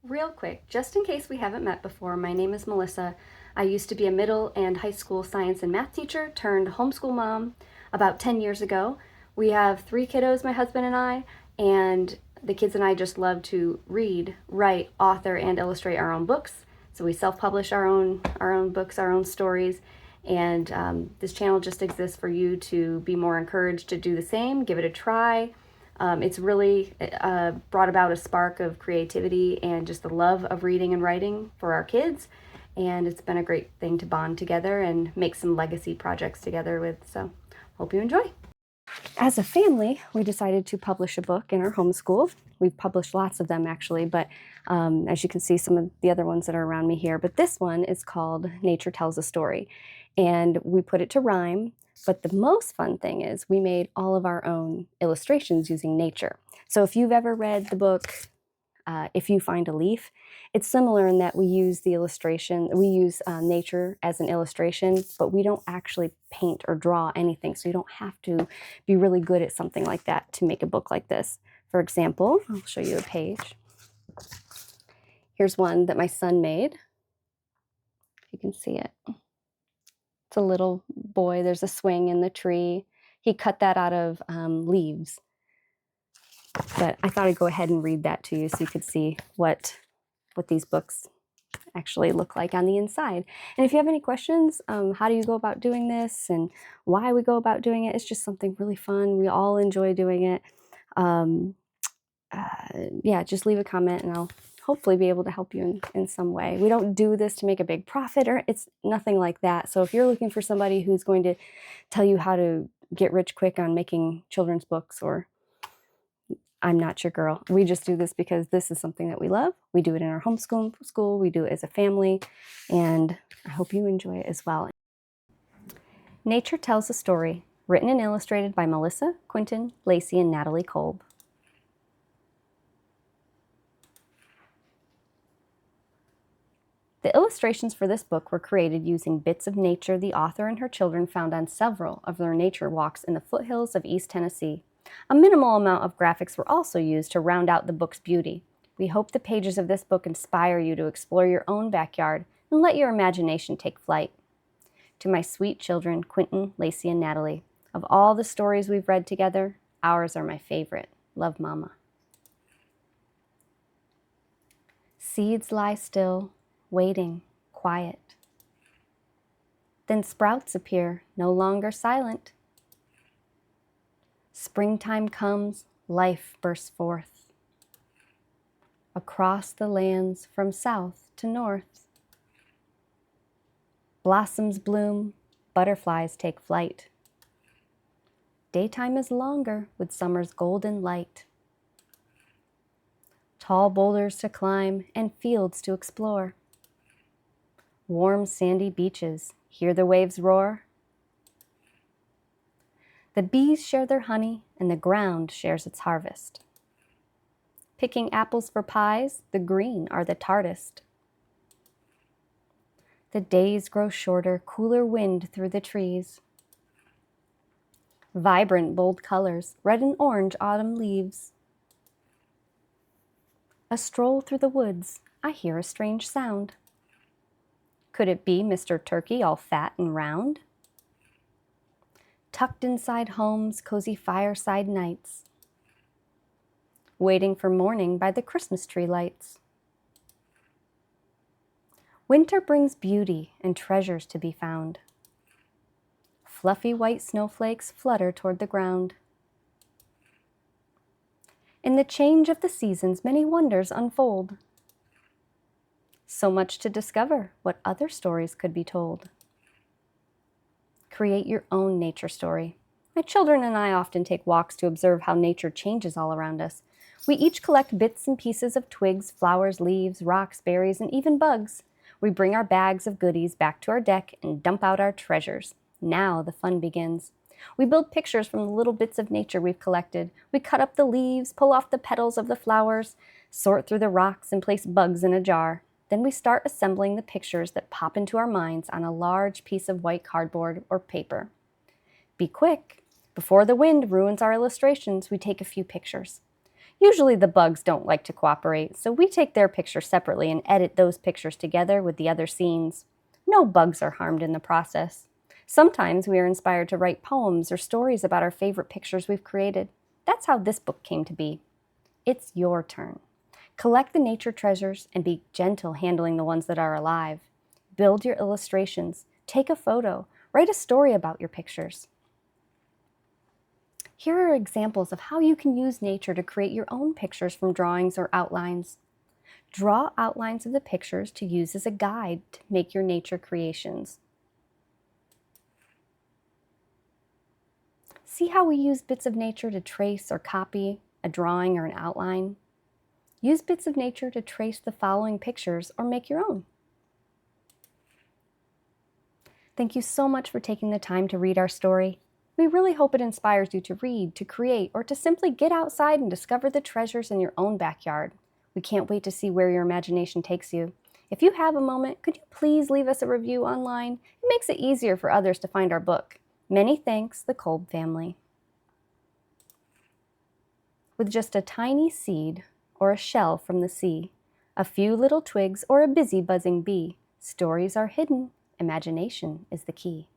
Real quick, just in case we haven't met before, my name is Melissa. I used to be a middle and high school science and math teacher turned homeschool mom about 10 years ago. We have 3 kiddos, my husband and I, and the kids and I just love to read, write, author, and illustrate our own books. So we self-publish our own books, our own stories, and this channel just exists for you to be more encouraged to do the same, give it a try. It's really brought about a spark of creativity and just the love of reading and writing for our kids. And it's been a great thing to bond together and make some legacy projects together with. So hope you enjoy. As a family, we decided to publish a book in our homeschool. We've published lots of them actually, but as you can see, some of the other ones that are around me here. But this one is called Nature Tells a Story. And we put it to rhyme. But the most fun thing is we made all of our own illustrations using nature. So if you've ever read the book, Ifyoufindaleaf, it's similar in that we use the illustration, we use nature as an illustration, but we don't actually paint or draw anything. So you don't have to be really good at something like that to make a book like this. For example, I'll show you a page. Here's one that my son made. You can see it. It's a little boy. There's a swing in the tree. He cut that out of leaves. But I thought I'd go ahead and read that to you so you could see what these books actually look like on the inside. And if you have any questions, how do you go about doing this and why we go about doing it, it's just something really fun. We all enjoy doing it. Yeah, just leave a comment and I'll hopefully be able to help you in some way. We don't do this to make a big profit or it's nothing like that. So if you're looking for somebody who's going to tell you how to get rich quick on making children's books, or I'm not your girl. We just do this because this is something that we love. We do it in our homeschool, we do it as a family, and I hope you enjoy it as well. Nature Tells a Story, written and illustrated by Melissa, Quinton, Lacey, and Natalie Kolb. The illustrations for this book were created using bits of nature the author and her children found on several of their nature walks in the foothills of East Tennessee. A minimal amount of graphics were also used to round out the book's beauty. We hope the pages of this book inspire you to explore your own backyard and let your imagination take flight. To my sweet children, Quinton, Lacey, and Natalie, of all the stories we've read together, ours are my favorite. Love, Mama. Seeds lie still, waiting, quiet. Then sprouts appear, no longer silent. Springtime comes, life bursts forth. Across the lands from south to north. Blossoms bloom, butterflies take flight. Daytime is longer with summer's golden light. Tall boulders to climb and fields to explore. Warm sandy beaches, hear the waves roar. The bees share their honey and the ground shares its harvest. Picking apples for pies, the green are the tartest. The days grow shorter, cooler wind through the trees. Vibrant, bold colors, red and orange autumn leaves. A stroll through the woods, I hear a strange sound. Could it be Mr. Turkey all fat and round? Tucked inside homes, cozy fireside nights. Waiting for morning by the Christmas tree lights. Winter brings beauty and treasures to be found. Fluffy white snowflakes flutter toward the ground. In the change of the seasons, many wonders unfold. So much to discover, what other stories could be told. Create your own nature story. My children and I often take walks to observe how nature changes all around us. We each collect bits and pieces of twigs, flowers, leaves, rocks, berries, and even bugs. We bring our bags of goodies back to our deck and dump out our treasures. Now the fun begins. We build pictures from the little bits of nature we've collected. We cut up the leaves, pull off the petals of the flowers, sort through the rocks, and place bugs in a jar. Then we start assembling the pictures that pop into our minds on a large piece of white cardboard or paper. Be quick. Before the wind ruins our illustrations, we take a few pictures. Usually the bugs don't like to cooperate, so we take their pictures separately and edit those pictures together with the other scenes. No bugs are harmed in the process. Sometimes we are inspired to write poems or stories about our favorite pictures we've created. That's how this book came to be. It's your turn. Collect the nature treasures and be gentle handling the ones that are alive. Build your illustrations, take a photo, write a story about your pictures. Here are examples of how you can use nature to create your own pictures from drawings or outlines. Draw outlines of the pictures to use as a guide to make your nature creations. See how we use bits of nature to trace or copy a drawing or an outline? Use bits of nature to trace the following pictures or make your own. Thank you so much for taking the time to read our story. We really hope it inspires you to read, to create, or to simply get outside and discover the treasures in your own backyard. We can't wait to see where your imagination takes you. If you have a moment, could you please leave us a review online? It makes it easier for others to find our book. Many thanks, the Kolb family. With just a tiny seed or a shell from the sea, a few little twigs or a busy buzzing bee, stories are hidden. Imagination is the key.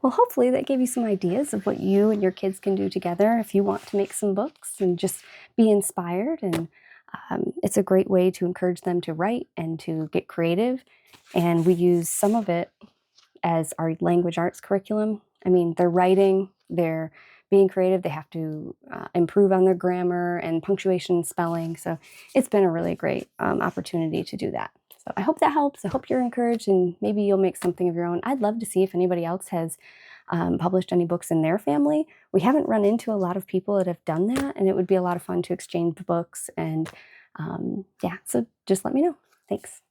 Well, hopefully that gave you some ideas of what you and your kids can do together if you want to make some books and just be inspired. And it's a great way to encourage them to write and to get creative. And we use some of it as our language arts curriculum. I mean, they're writing, they're being creative, they have to improve on their grammar and punctuation, spelling. So it's been a really great opportunity to do that. So I hope that helps. I hope you're encouraged and maybe you'll make something of your own. I'd love to see if anybody else has published any books in their family. We haven't run into a lot of people that have done that, and it would be a lot of fun to exchange books. And yeah, so just let me know. Thanks.